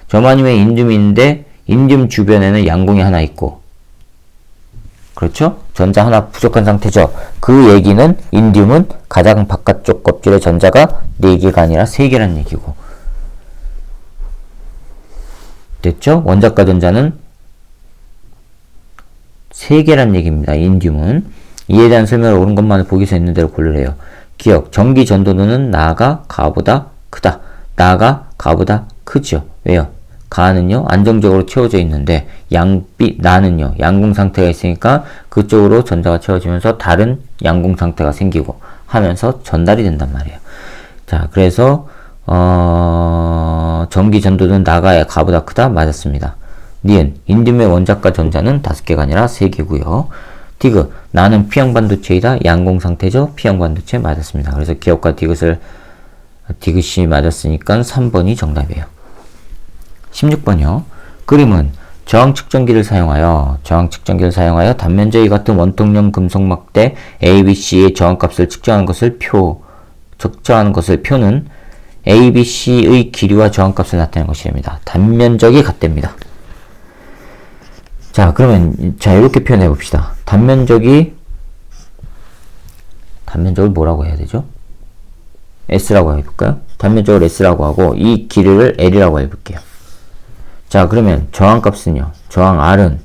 A: 저마늄에 인듐이 있는데 인듐 주변에는 양궁이 하나 있고, 그렇죠? 전자 하나 부족한 상태죠. 그 얘기는 인듐은 가장 바깥쪽 껍질에 전자가 4개가 아니라 3개란 얘기고, 됐죠? 원자과 전자는 3개란 얘기입니다. 인듐은. 이에 대한 설명을 옳은 것만을 보기서 있는 대로 고르래요. 기억. 전기 전도도는 나가 가보다 크다. 나가 가보다 크죠. 왜요? 가는요 안정적으로 채워져 있는데 나는요 양궁 상태가 있으니까 그쪽으로 전자가 채워지면서 다른 양궁 상태가 생기고 하면서 전달이 된단 말이에요. 자, 그래서 전기 전도는 나가 가보다 크다. 맞았습니다. 니은. 인듐의 원자과 전자는 5개가 아니라 3개고요. 디귿. 나는 P형 반도체이다. 양궁 상태죠. P형 반도체. 맞았습니다. 그래서 기억과 디귿이 맞았으니까 3번이 정답이에요. 16번이요. 그림은 저항 측정기를 사용하여 단면적이 같은 원통형 금속 막대 ABC의 저항값을 측정하는 것을 표는 ABC의 길이와 저항값을 나타내는 것이랍니다. 단면적이 같답니다. 자, 그러면 이렇게 표현해 봅시다. 단면적을 뭐라고 해야 되죠? S라고 해볼까요? 단면적을 S라고 하고 이 길이를 L이라고 해볼게요. 자, 그러면 저항값은요. 저항 R은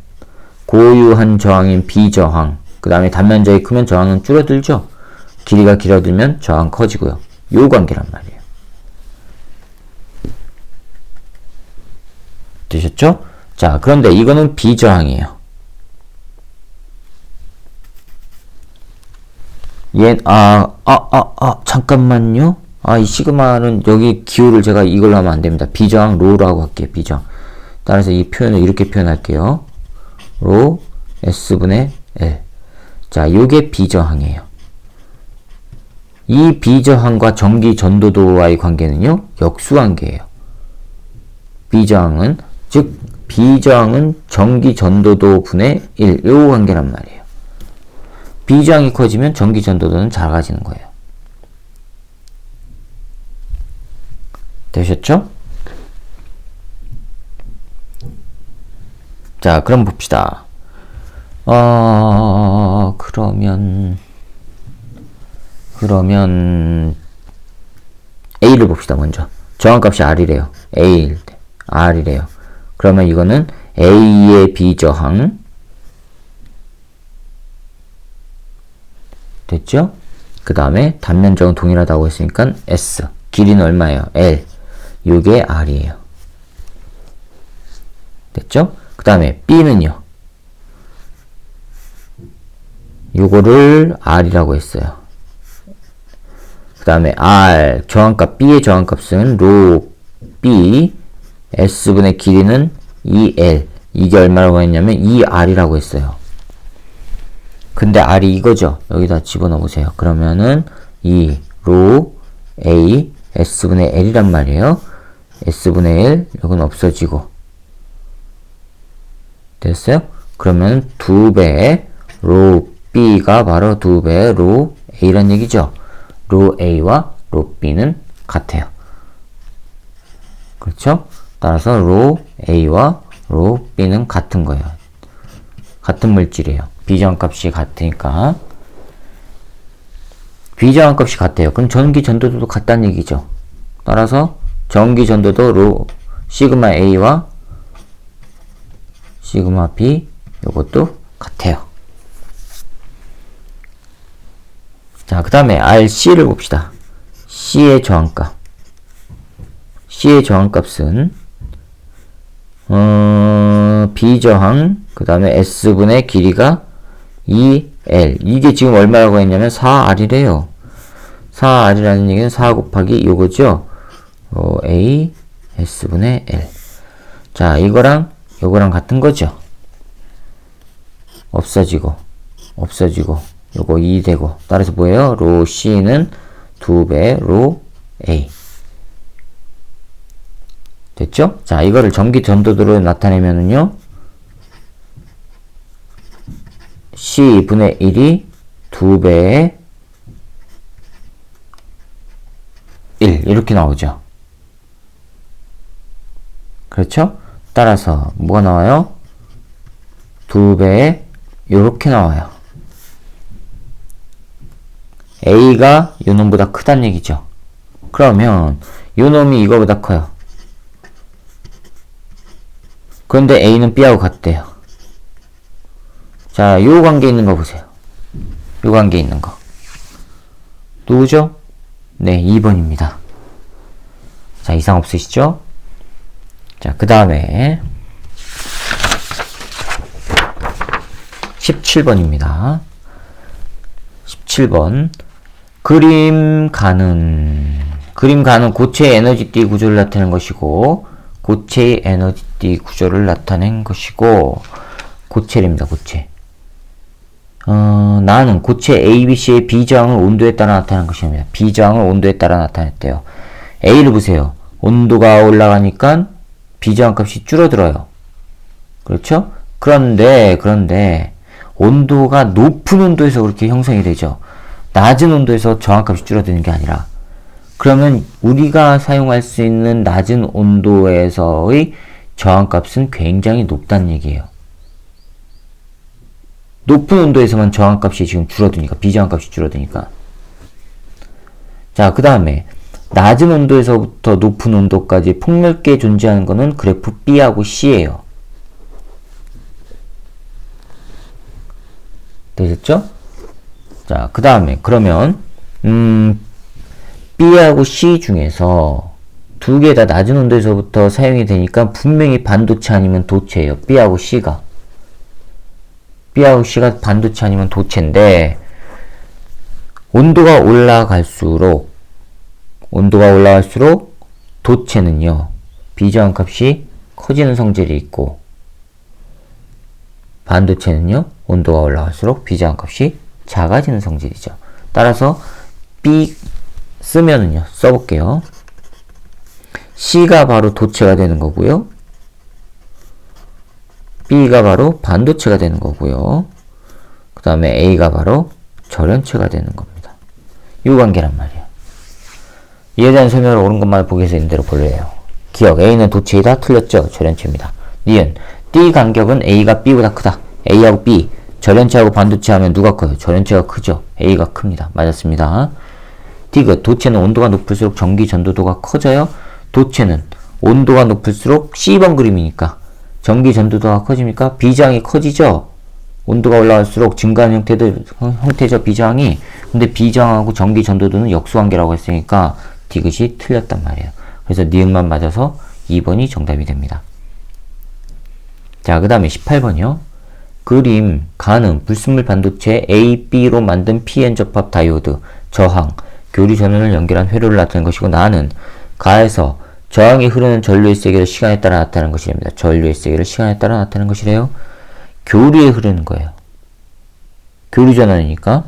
A: 고유한 저항인 비저항, 그 다음에 단면적이 크면 저항은 줄어들죠. 길이가 길어들면 저항 커지고요. 요 관계란 말이에요. 되셨죠? 자, 그런데 이거는 비저항이에요. 잠깐만요. 이 시그마는 여기 기호를 제가 이걸로 하면 안 됩니다. 비저항 로라고 할게요. 비저항. 따라서 이 표현을 이렇게 표현할게요. 로 S분의 L. 자, 요게 비저항이에요. 이 비저항과 전기 전도도와의 관계는요, 역수관계예요. 비저항은 전기 전도도 분의 1, 요 관계란 말이에요. 비저항이 커지면 전기 전도도는 작아지는 거예요. 되셨죠? 자, 그럼 봅시다. 그러면 A를 봅시다. 먼저 저항값이 R이래요. R이래요. 그러면 이거는 A의 비저항 됐죠? 그 다음에 단면적은 동일하다고 했으니까 S. 길이는 얼마예요? L. 요게 R이에요. 됐죠? 그 다음에 B는요. 요거를 R이라고 했어요. 그 다음에 R, 저항값, B의 저항값은 로 B, S분의 길이는 2L. 이게 얼마라고 했냐면 2R이라고 했어요. 근데 R이 이거죠. 여기다 집어넣어 보세요. 그러면은 이 로 A, S분의 L이란 말이에요. S분의 L, 이건 없어지고. 됐어요? 그러면 2배 로 B가 바로 2배 로 A란 얘기죠. 로 A와 로 B는 같아요. 그렇죠? 따라서 로 A와 로 B는 같은 거예요. 같은 물질이에요. 비저항값이 같으니까. 비저항값이 같아요. 그럼 전기 전도도도 같다는 얘기죠. 따라서 전기 전도도 로 시그마 A와 시그마 B 요것도 같아요. 자, 그 다음에 RC를 봅시다. C의 저항값. C의 저항값은 B저항 그 다음에 S분의 길이가 2L. 이게 지금 얼마라고 했냐면 4R이래요. 4R이라는 얘기는 4 곱하기 요거죠. A S분의 L. 자, 이거랑 요거랑 같은 거죠. 없어지고 요거 2 되고, 따라서 뭐예요? 로 C는 2배 로 A. 됐죠? 자, 이거를 전기 전도도로 나타내면은요, C분의 1이 2배의 1 이렇게 나오죠. 그렇죠? 따라서 뭐가 나와요? 2배의 요렇게 나와요. A가 요놈보다 크다는 얘기죠. 그러면 요놈이 이거보다 커요. 그런데 A는 B하고 같대요. 자, 요 관계 있는 거 보세요. 요 관계 있는 거. 누구죠? 네, 2번입니다. 자, 이상 없으시죠? 자, 그 다음에 17번입니다. 17번. 그림 가는 고체의 에너지띠 구조를 나타낸 것이고, 고체의 에너지띠 구조를 나타낸 것이고, 고체입니다, 고체. 나는 고체 ABC의 B저항을 온도에 따라 나타낸 것입니다. B저항을 온도에 따라 나타냈대요. A를 보세요. 온도가 올라가니까 B저항 값이 줄어들어요. 그렇죠? 그런데 온도가 높은 온도에서 그렇게 형성이 되죠. 낮은 온도에서 저항값이 줄어드는 게 아니라, 그러면 우리가 사용할 수 있는 낮은 온도에서의 저항값은 굉장히 높다는 얘기예요. 높은 온도에서만 저항값이 지금 줄어드니까, 비저항값이 줄어드니까. 자, 그 다음에 낮은 온도에서부터 높은 온도까지 폭넓게 존재하는 거는 그래프 B하고 C예요. 되셨죠? 자, 그 다음에 그러면 B하고 C 중에서 두 개 다 낮은 온도에서부터 사용이 되니까 분명히 반도체 아니면 도체예요. B하고 C가 반도체 아니면 도체인데, 온도가 올라갈수록 도체는요, 비저항 값이 커지는 성질이 있고, 반도체는요, 온도가 올라갈수록 비저항 값이 작아지는 성질이죠. 따라서 B 쓰면은요, 써볼게요. C가 바로 도체가 되는 거고요. B가 바로 반도체가 되는 거고요. 그 다음에 A가 바로 절연체가 되는 겁니다. 이 관계란 말이에요. 이에 대한 설명을 옳은 것만 보기 위해서 있는 대로 볼래요. 기억, A는 도체이다. 틀렸죠? 절연체입니다. 니은, D 간격은 A가 B보다 크다. A하고 B, 절연체하고 반도체 하면 누가 커요? 절연체가 크죠? A가 큽니다. 맞았습니다. 디귿, 도체는 온도가 높을수록 전기 전도도가 커져요. 도체는 온도가 높을수록 C번 그림이니까 전기 전도도가 커집니까? 비저항이 커지죠? 온도가 올라갈수록 증가하는 형태죠, 비저항이. 근데 비저항하고 전기 전도도는 역수관계라고 했으니까 디귿이 틀렸단 말이에요. 그래서 니은만 맞아서 2번이 정답이 됩니다. 자, 그 다음에 18번이요. 그림, 가는 불순물 반도체 A, B로 만든 PN 접합 다이오드, 저항, 교류 전원을 연결한 회로를 나타낸 것이고, 나는 가에서 저항이 흐르는 전류의 세기를 시간에 따라 나타내는 것이랍니다. 전류의 세기를 시간에 따라 나타내는 것이래요. 교류에 흐르는 거예요. 교류 전원이니까.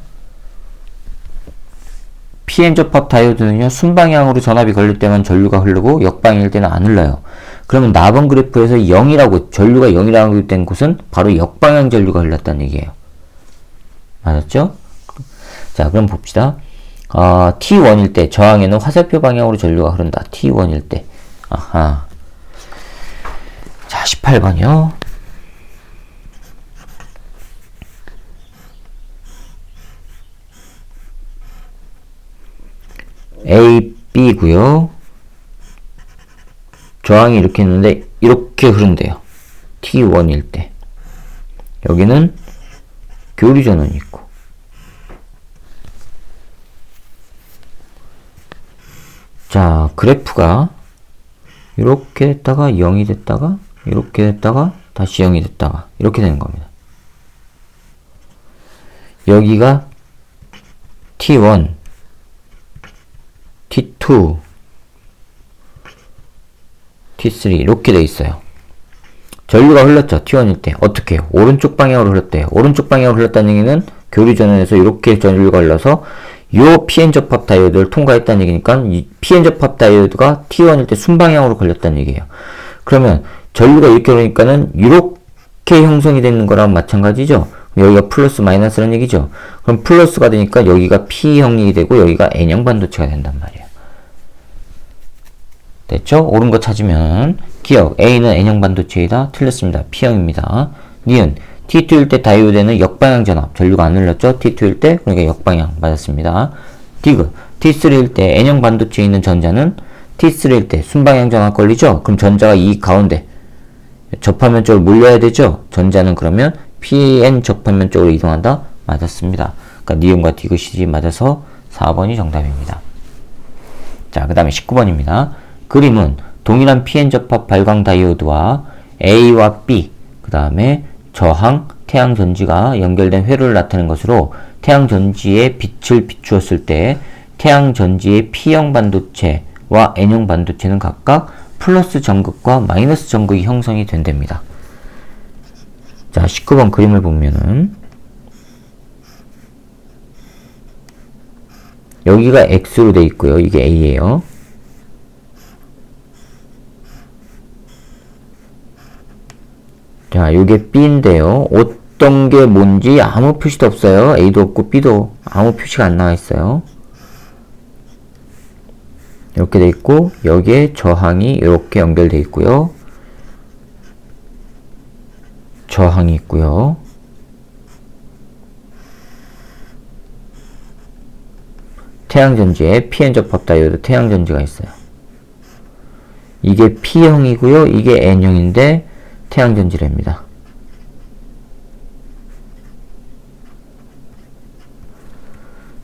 A: PN 접합 다이오드는요, 순방향으로 전압이 걸릴 때만 전류가 흐르고 역방향일 때는 안 흘러요. 그러면 나번 그래프에서 0이라고, 전류가 0이라고 된 곳은 바로 역방향 전류가 흘렀다는 얘기예요. 맞았죠? 자, 그럼 봅시다. T1일 때 저항에는 화살표 방향으로 전류가 흐른다. T1일 때. 아하. 자, 18번이요. A, B고요. 저항이 이렇게 있는데 이렇게 흐른대요. T1일 때. 여기는 교류 전원이 있고. 자, 그래프가 이렇게 됐다가 0이 됐다가 이렇게 됐다가 다시 0이 됐다가 이렇게 되는 겁니다. 여기가 T1, T2, T3 이렇게 돼 있어요. 전류가 흘렀죠. T1일 때. 어떻게 해요? 오른쪽 방향으로 흘렀대요. 오른쪽 방향으로 흘렀다는 얘기는 교류 전원에서 이렇게 전류가 흘러서 요 PN 접합 다이오드를 통과했다는 얘기니까 이 PN 접합 다이오드가 T1일 때 순방향으로 걸렸다는 얘기예요. 그러면 전류가 이렇게 오니까는 이렇게 형성이 되는 거랑 마찬가지죠. 여기가 플러스 마이너스라는 얘기죠. 그럼 플러스가 되니까 여기가 P형이 되고 여기가 N형 반도체가 된단 말이에요. 됐죠? 옳은 거 찾으면 기억 A는 N형 반도체이다. 틀렸습니다. P형입니다. 니은 T2일 때 다이오드에는 역방향 전압 전류가 안 흘렀죠? T2일 때 그러니까 역방향 맞았습니다. 디귿 T3일 때 N형 반도체에 있는 전자는 T3일 때 순방향 전압 걸리죠? 그럼 전자가 이 가운데 접하면 쪽으로 몰려야 되죠? 전자는 그러면 PN 접하면 쪽으로 이동한다? 맞았습니다. 그러니까 니은과 디귿이 맞아서 4번이 정답입니다. 자, 그 다음에 19번입니다. 그림은 동일한 PN 접합 발광 다이오드와 A와 B, 그 다음에 저항, 태양 전지가 연결된 회로를 나타내는 것으로 태양 전지에 빛을 비추었을 때 태양 전지의 P형 반도체와 N형 반도체는 각각 플러스 전극과 마이너스 전극이 형성이 된답니다. 자, 19번 그림을 보면은 여기가 X로 돼 있고요. 이게 A예요. 자, 요게 B인데요. 어떤 게 뭔지 아무 표시도 없어요. A도 없고 B도 아무 표시가 안 나와 있어요. 이렇게 돼 있고 여기에 저항이 이렇게 연결돼 있고요. 저항이 있고요. 태양전지에 PN 접합 다이오드 태양전지가 있어요. 이게 P형이고요. 이게 N형인데 태양전지랍니다.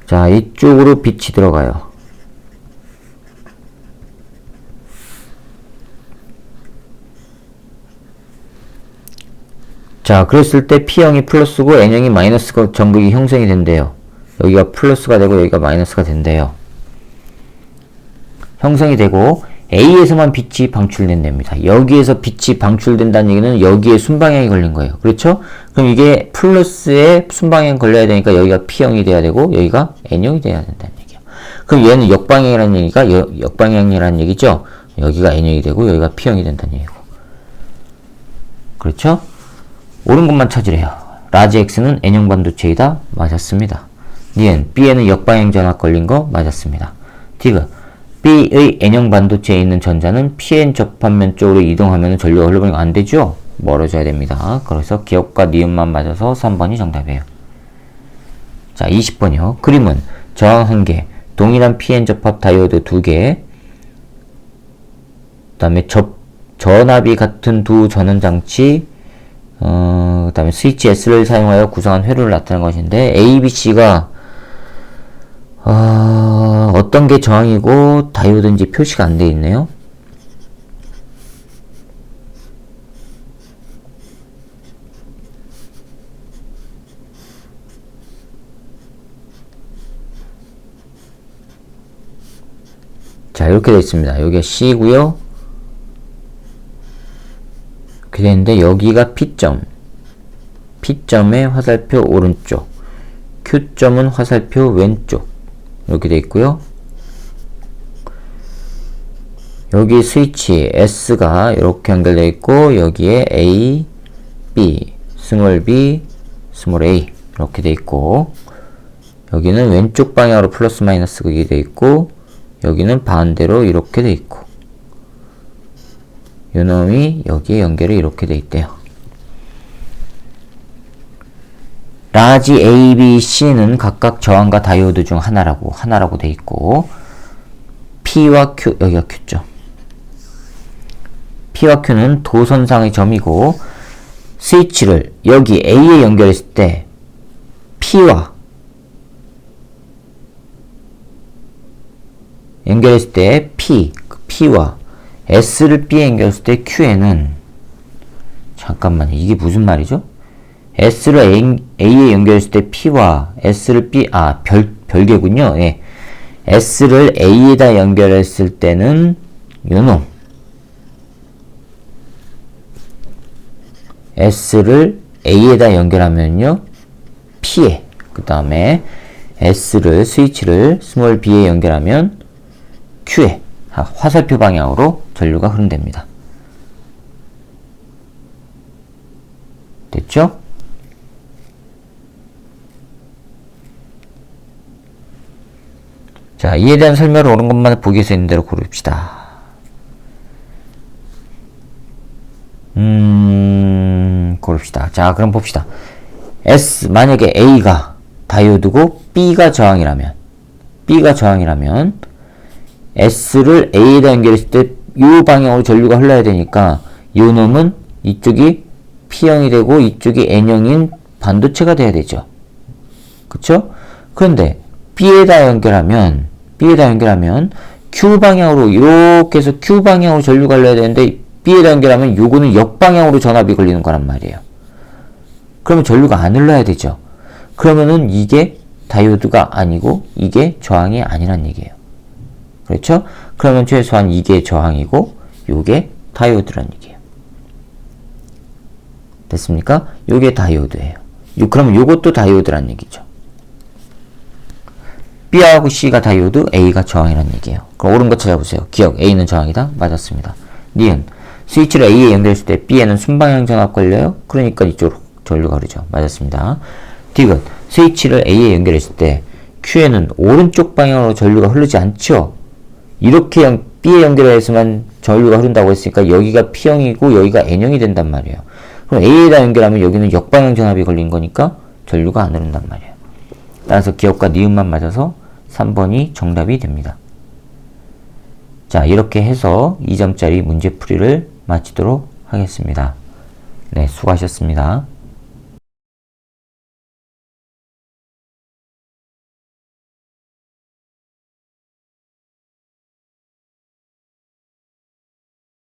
A: 자, 이쪽으로 빛이 들어가요. 자, 그랬을 때 P형이 플러스고 N형이 마이너스 전극이 형성이 된대요. 여기가 플러스가 되고 여기가 마이너스가 된대요. 형성이 되고 A에서만 빛이 방출된답니다. 여기에서 빛이 방출된다는 얘기는 여기에 순방향이 걸린 거예요. 그렇죠? 그럼 이게 플러스에 순방향 걸려야 되니까 여기가 P형이 돼야 되고 여기가 N형이 돼야 된다는 얘기예요. 그럼 얘는 역방향이라는 얘기가 역방향이라는 얘기죠? 여기가 N형이 되고 여기가 P형이 된다는 얘기고. 그렇죠? 옳은 것만 찾으래요. 라지 X는 N형 반도체이다. 맞았습니다. 니은 B에는 역방향 전압 걸린 거 맞았습니다. 디귿 B의 N형 반도체에 있는 전자는 PN 접합면 쪽으로 이동하면 전류가 흘러버리면 안 되죠? 멀어져야 됩니다. 그래서 기억과 니은만 맞아서 3번이 정답이에요. 자, 20번이요. 그림은 저항 1개, 동일한 PN 접합 다이오드 2개, 그 다음에 전압이 같은 두 전원장치, 그 다음에 스위치 S를 사용하여 구성한 회로를 나타낸 것인데 A, B, C가 어떤 게 저항이고 다이오드인지 표시가 안 되어 있네요. 자, 이렇게 되어 있습니다. 여기가 C고요. 이렇게 되는데 여기가 P점. P점의 화살표 오른쪽. Q점은 화살표 왼쪽. 이렇게 되어 있고요. 여기 스위치 S가 이렇게 연결되어 있고 여기에 A, B, 스몰 b, 스몰 a 이렇게 되어 있고 여기는 왼쪽 방향으로 플러스 마이너스 극이 되어 있고 여기는 반대로 이렇게 되어 있고 요놈이 여기에 연결이 이렇게 되어 있대요. 라지 A, B, C는 각각 저항과 다이오드 중 하나라고 돼 있고 P와 Q, 여기가 Q죠. P와 Q는 도선상의 점이고 스위치를 여기 A에 연결했을 때 P와 P와 S를 B에 연결했을 때 Q에는 잠깐만요. 이게 무슨 말이죠? S를 A에 연결했을 때 P와 S를 B, 별개군요. 예. S를 A에다 연결했을 때는 요놈. S를 A에다 연결하면요. P에. 그 다음에 S를, 스위치를 스몰 b에 연결하면 Q에. 화살표 방향으로 전류가 흐른답니다. 됐죠? 자, 이에 대한 설명을 옳은 것만 보기 위해서 있는 대로 고릅시다. 고릅시다. 자, 그럼 봅시다. 만약에 A가 다이오드고 B가 저항이라면 S를 A에다 연결했을 때 이 방향으로 전류가 흘러야 되니까 이 놈은 이쪽이 P형이 되고 이쪽이 N형인 반도체가 돼야 되죠. 그쵸? 그런데 B에다 연결하면 Q 방향으로 이렇게 해서 Q 방향으로 전류가 흘러야 되는데 B에다 연결하면 요거는 역방향으로 전압이 걸리는 거란 말이에요. 그러면 전류가 안 흘러야 되죠. 그러면은 이게 다이오드가 아니고 이게 저항이 아니란 얘기예요. 그렇죠? 그러면 최소한 이게 저항이고 요게 다이오드란 얘기예요. 됐습니까? 요게 다이오드예요. 그러면 요것도 다이오드란 얘기죠. B하고 C가 다이오드, A가 저항이란 얘기예요. 그럼 옳은 거 찾아보세요. 기억, A는 저항이다? 맞았습니다. 니은, 스위치를 A에 연결했을 때 B에는 순방향 전압 걸려요? 그러니까 이쪽으로 전류가 흐르죠. 맞았습니다. 디귿, 스위치를 A에 연결했을 때 Q에는 오른쪽 방향으로 전류가 흐르지 않죠? 이렇게 B에 연결해서만 전류가 흐른다고 했으니까 여기가 P형이고 여기가 N형이 된단 말이에요. 그럼 A에다 연결하면 여기는 역방향 전압이 걸린 거니까 전류가 안 흐른단 말이에요. 따라서 기억과 니은만 맞아서 3번이 정답이 됩니다. 자, 이렇게 해서 2점짜리 문제풀이를 마치도록 하겠습니다. 네, 수고하셨습니다.